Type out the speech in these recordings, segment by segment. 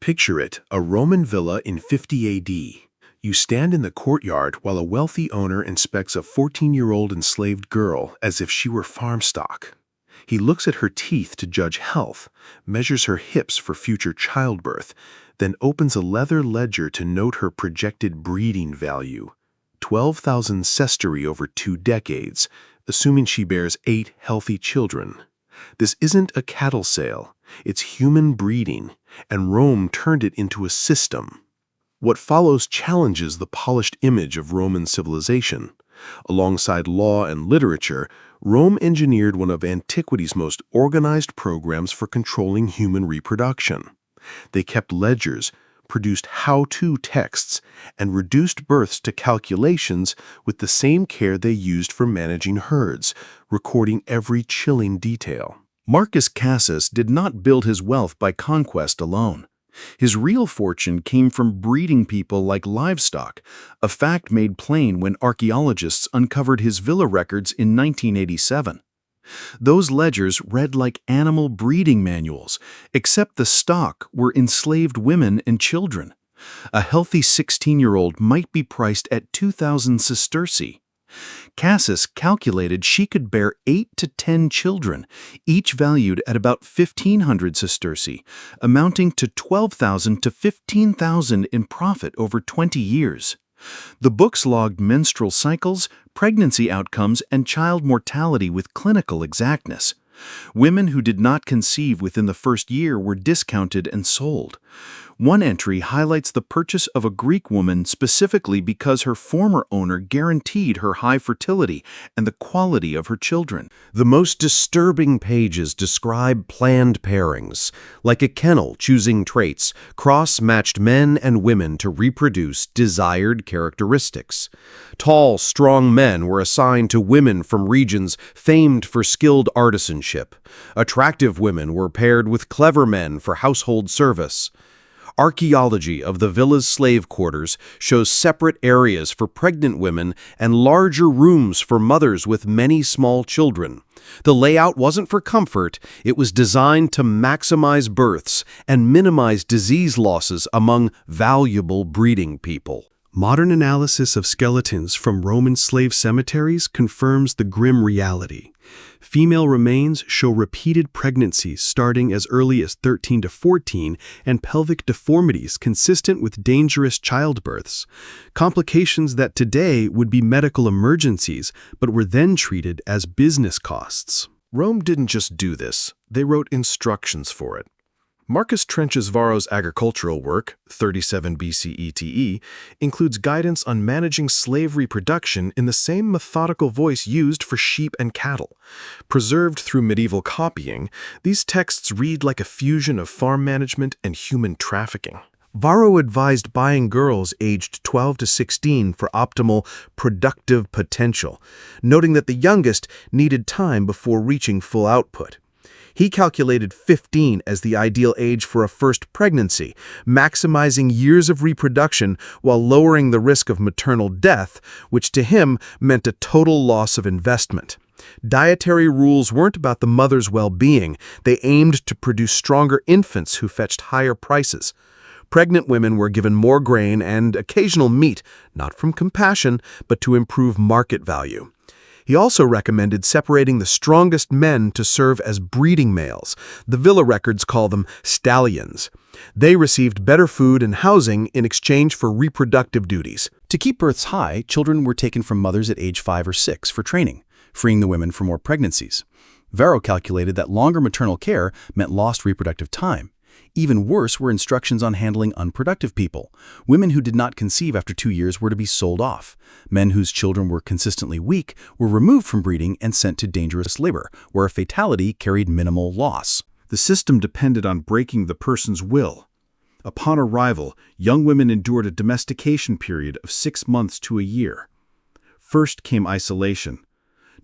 Picture it, a Roman villa in 50 AD. You stand in the courtyard while a wealthy owner inspects a 14-year-old enslaved girl as if she were farm stock. He looks at her teeth to judge health, measures her hips for future childbirth, then opens a leather ledger to note her projected breeding value. 12,000 sesterces over 2 decades, assuming she bears 8 healthy children. This isn't a cattle sale, it's human breeding, and Rome turned it into a system. What follows challenges the polished image of Roman civilization. Alongside law and literature, Rome engineered one of antiquity's most organized programs for controlling human reproduction. They kept ledgers, produced how-to texts, and reduced births to calculations with the same care they used for managing herds, recording every chilling detail. Marcus Cassus did not build his wealth by conquest alone. His real fortune came from breeding people like livestock, a fact made plain when archaeologists uncovered his villa records in 1987. Those ledgers read like animal breeding manuals, except the stock were enslaved women and children. A healthy 16-year-old might be priced at 2,000 sesterces. Cassus calculated she could bear 8 to 10 children, each valued at about 1,500 sesterces, amounting to 12,000 to 15,000 in profit over 20 years. The books logged menstrual cycles, pregnancy outcomes, and child mortality with clinical exactness. Women who did not conceive within the first year were discounted and sold. One entry highlights the purchase of a Greek woman specifically because her former owner guaranteed her high fertility and the quality of her children. The most disturbing pages describe planned pairings, like a kennel choosing traits, cross-matched men and women to reproduce desired characteristics. Tall, strong men were assigned to women from regions famed for skilled artisanship. Attractive women were paired with clever men for household service. Archaeology of the villa's slave quarters shows separate areas for pregnant women and larger rooms for mothers with many small children. The layout wasn't for comfort, it was designed to maximize births and minimize disease losses among valuable breeding people. Modern analysis of skeletons from Roman slave cemeteries confirms the grim reality. Female remains show repeated pregnancies starting as early as 13 to 14 and pelvic deformities consistent with dangerous childbirths, complications that today would be medical emergencies but were then treated as business costs. Rome didn't just do this, they wrote instructions for it. Marcus Trench's Varro's agricultural work, 37 BCE, includes guidance on managing slave reproduction in the same methodical voice used for sheep and cattle. Preserved through medieval copying, these texts read like a fusion of farm management and human trafficking. Varro advised buying girls aged 12 to 16 for optimal productive potential, noting that the youngest needed time before reaching full output. He calculated 15 as the ideal age for a first pregnancy, maximizing years of reproduction while lowering the risk of maternal death, which to him meant a total loss of investment. Dietary rules weren't about the mother's well-being, they aimed to produce stronger infants who fetched higher prices. Pregnant women were given more grain and occasional meat, not from compassion, but to improve market value. He also recommended separating the strongest men to serve as breeding males. The villa records call them stallions. They received better food and housing in exchange for reproductive duties. To keep births high, children were taken from mothers at age 5 or 6 for training, freeing the women for more pregnancies. Varro calculated that longer maternal care meant lost reproductive time. Even worse were instructions on handling unproductive people. Women who did not conceive after 2 years were to be sold off. Men whose children were consistently weak were removed from breeding and sent to dangerous labor, where a fatality carried minimal loss. The system depended on breaking the person's will. Upon arrival, young women endured a domestication period of 6 months to a year. First came isolation.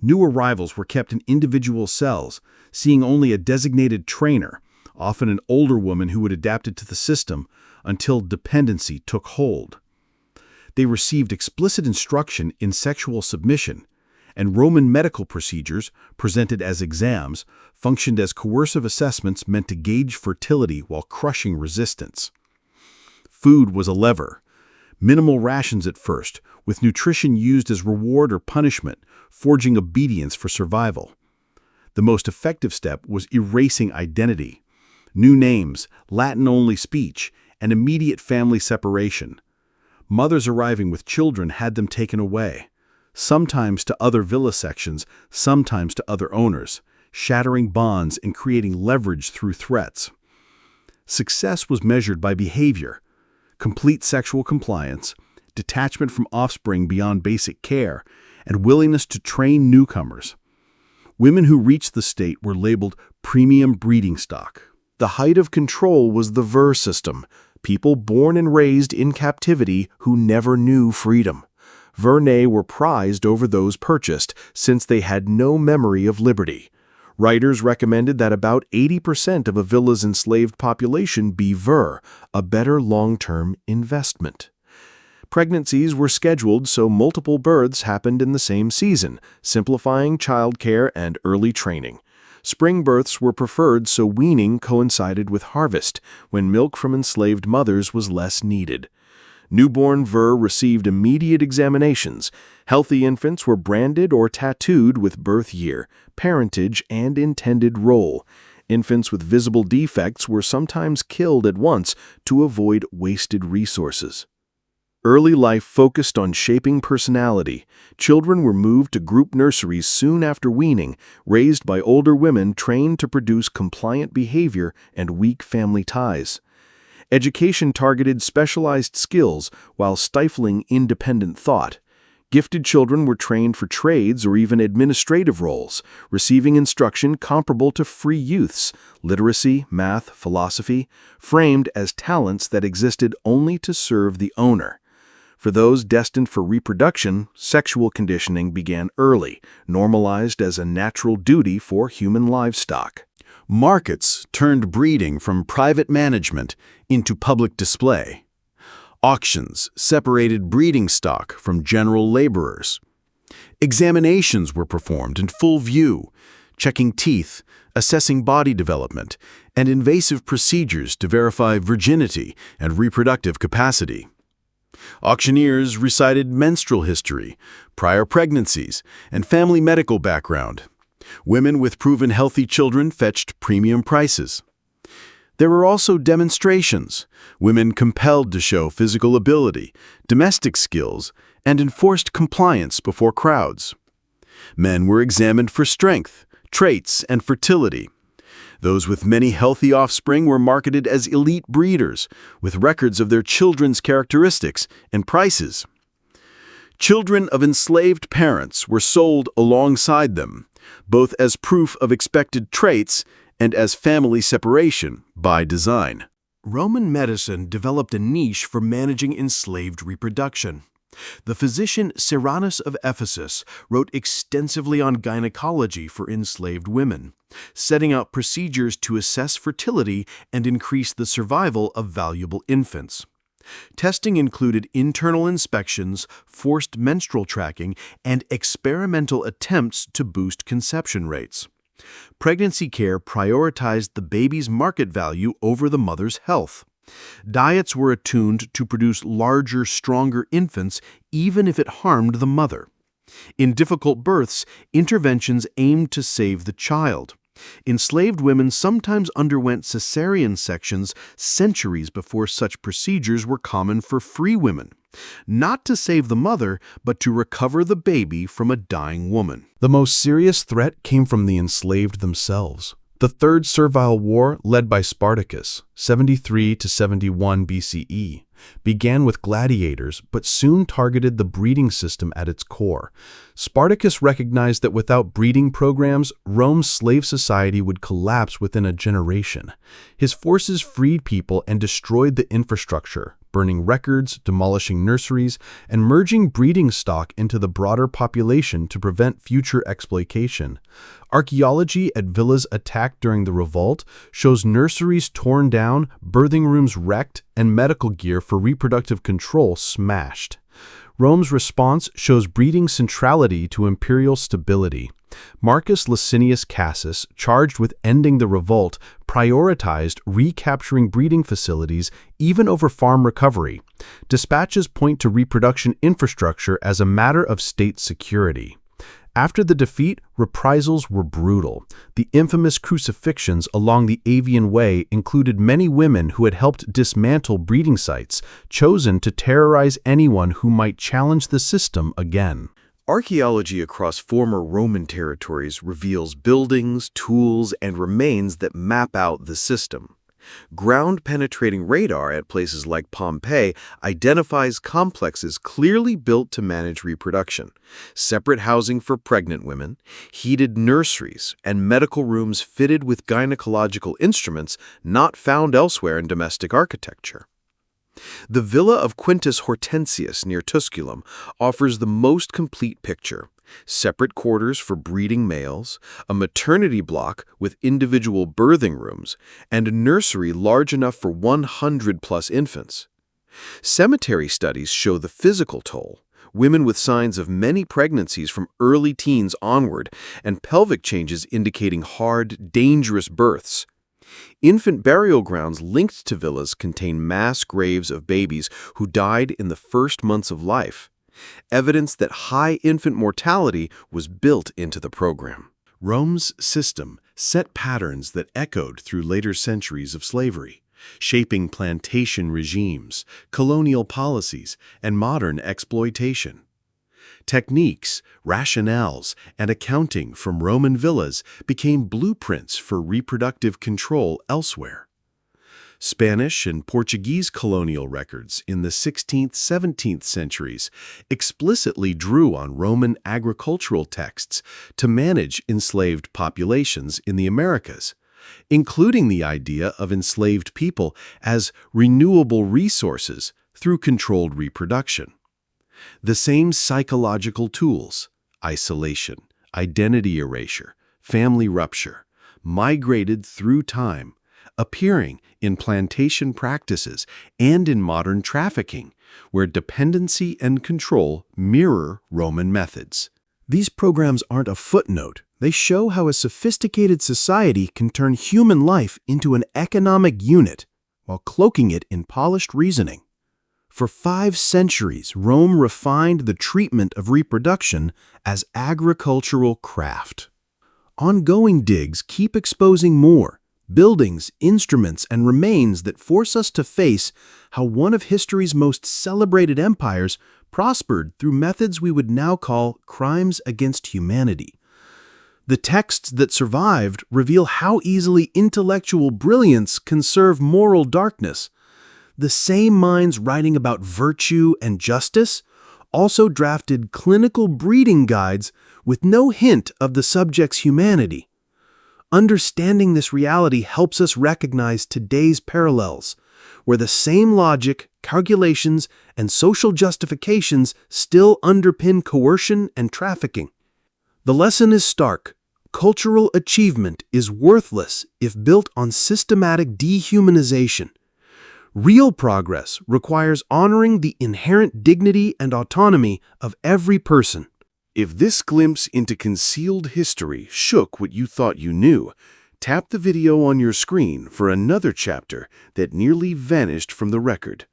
New arrivals were kept in individual cells, seeing only a designated trainer, often an older woman who had adapted to the system, until dependency took hold. They received explicit instruction in sexual submission, and Roman medical procedures, presented as exams, functioned as coercive assessments meant to gauge fertility while crushing resistance. Food was a lever. Minimal rations at first, with nutrition used as reward or punishment, forging obedience for survival. The most effective step was erasing identity. New names, Latin-only speech, and immediate family separation. Mothers arriving with children had them taken away, sometimes to other vivisections, sometimes to other owners, shattering bonds and creating leverage through threats. Success was measured by behavior, complete sexual compliance, detachment from offspring beyond basic care, and willingness to train newcomers. Women who reached the state were labeled premium breeding stock. The height of control was the Ver system, people born and raised in captivity who never knew freedom. Vernae were prized over those purchased, since they had no memory of liberty. Writers recommended that about 80% of a villa's enslaved population be Ver, a better long-term investment. Pregnancies were scheduled so multiple births happened in the same season, simplifying childcare and early training. Spring births were preferred so weaning coincided with harvest, when milk from enslaved mothers was less needed. Newborn Ver received immediate examinations. Healthy infants were branded or tattooed with birth year, parentage, and intended role. Infants with visible defects were sometimes killed at once to avoid wasted resources. Early life focused on shaping personality. Children were moved to group nurseries soon after weaning, raised by older women trained to produce compliant behavior and weak family ties. Education targeted specialized skills while stifling independent thought. Gifted children were trained for trades or even administrative roles, receiving instruction comparable to free youths, literacy, math, philosophy, framed as talents that existed only to serve the owner. For those destined for reproduction, sexual conditioning began early, normalized as a natural duty for human livestock. Markets turned breeding from private management into public display. Auctions separated breeding stock from general laborers. Examinations were performed in full view, checking teeth, assessing body development, and invasive procedures to verify virginity and reproductive capacity. Auctioneers recited menstrual history, prior pregnancies, and family medical background. Women with proven healthy children fetched premium prices. There were also demonstrations, women compelled to show physical ability, domestic skills, and enforced compliance before crowds. Men were examined for strength, traits, and fertility. Those with many healthy offspring were marketed as elite breeders, with records of their children's characteristics and prices. Children of enslaved parents were sold alongside them, both as proof of expected traits and as family separation by design. Roman medicine developed a niche for managing enslaved reproduction. The physician Cyrannus of Ephesus wrote extensively on gynecology for enslaved women, setting out procedures to assess fertility and increase the survival of valuable infants. Testing included internal inspections, forced menstrual tracking, and experimental attempts to boost conception rates. Pregnancy care prioritized the baby's market value over the mother's health. Diets were attuned to produce larger, stronger infants, even if it harmed the mother. In difficult births, interventions aimed to save the child. Enslaved women sometimes underwent cesarean sections centuries before such procedures were common for free women, not to save the mother, but to recover the baby from a dying woman. The most serious threat came from the enslaved themselves. The Third Servile War, led by Spartacus, 73 to 71 BCE, began with gladiators but soon targeted the breeding system at its core. Spartacus recognized that without breeding programs, Rome's slave society would collapse within a generation. His forces freed people and destroyed the infrastructure, burning records, demolishing nurseries, and merging breeding stock into the broader population to prevent future exploitation. Archaeology at villas attacked during the revolt shows nurseries torn down, birthing rooms wrecked, and medical gear for reproductive control smashed. Rome's response shows breeding centrality to imperial stability. Marcus Licinius Cassus, charged with ending the revolt, prioritized recapturing breeding facilities even over farm recovery. Dispatches point to reproduction infrastructure as a matter of state security. After the defeat, reprisals were brutal. The infamous crucifixions along the Avian Way included many women who had helped dismantle breeding sites, chosen to terrorize anyone who might challenge the system again. Archaeology across former Roman territories reveals buildings, tools, and remains that map out the system. Ground-penetrating radar at places like Pompeii identifies complexes clearly built to manage reproduction, separate housing for pregnant women, heated nurseries, and medical rooms fitted with gynecological instruments not found elsewhere in domestic architecture. The villa of Quintus Hortensius near Tusculum offers the most complete picture. Separate quarters for breeding males, a maternity block with individual birthing rooms, and a nursery large enough for 100+ infants. Cemetery studies show the physical toll. Women with signs of many pregnancies from early teens onward, and pelvic changes indicating hard, dangerous births. Infant burial grounds linked to villas contain mass graves of babies who died in the first months of life. Evidence that high infant mortality was built into the program. Rome's system set patterns that echoed through later centuries of slavery, shaping plantation regimes, colonial policies, and modern exploitation. Techniques, rationales, and accounting from Roman villas became blueprints for reproductive control elsewhere. Spanish and Portuguese colonial records in the 16th, 17th centuries explicitly drew on Roman agricultural texts to manage enslaved populations in the Americas, including the idea of enslaved people as renewable resources through controlled reproduction. The same psychological tools, isolation, identity erasure, family rupture, migrated through time, appearing in plantation practices and in modern trafficking, where dependency and control mirror Roman methods. These programs aren't a footnote. They show how a sophisticated society can turn human life into an economic unit while cloaking it in polished reasoning. For 5 centuries, Rome refined the treatment of reproduction as agricultural craft. Ongoing digs keep exposing more buildings, instruments, and remains that force us to face how one of history's most celebrated empires prospered through methods we would now call crimes against humanity. The texts that survived reveal how easily intellectual brilliance can serve moral darkness. The same minds writing about virtue and justice also drafted clinical breeding guides with no hint of the subject's humanity. Understanding this reality helps us recognize today's parallels, where the same logic, calculations, and social justifications still underpin coercion and trafficking. The lesson is stark. Cultural achievement is worthless if built on systematic dehumanization. Real progress requires honoring the inherent dignity and autonomy of every person. If this glimpse into concealed history shook what you thought you knew, tap the video on your screen for another chapter that nearly vanished from the record.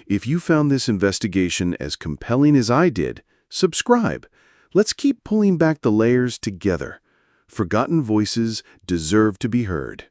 If you found this investigation as compelling as I did, subscribe. Let's keep pulling back the layers together. Forgotten voices deserve to be heard.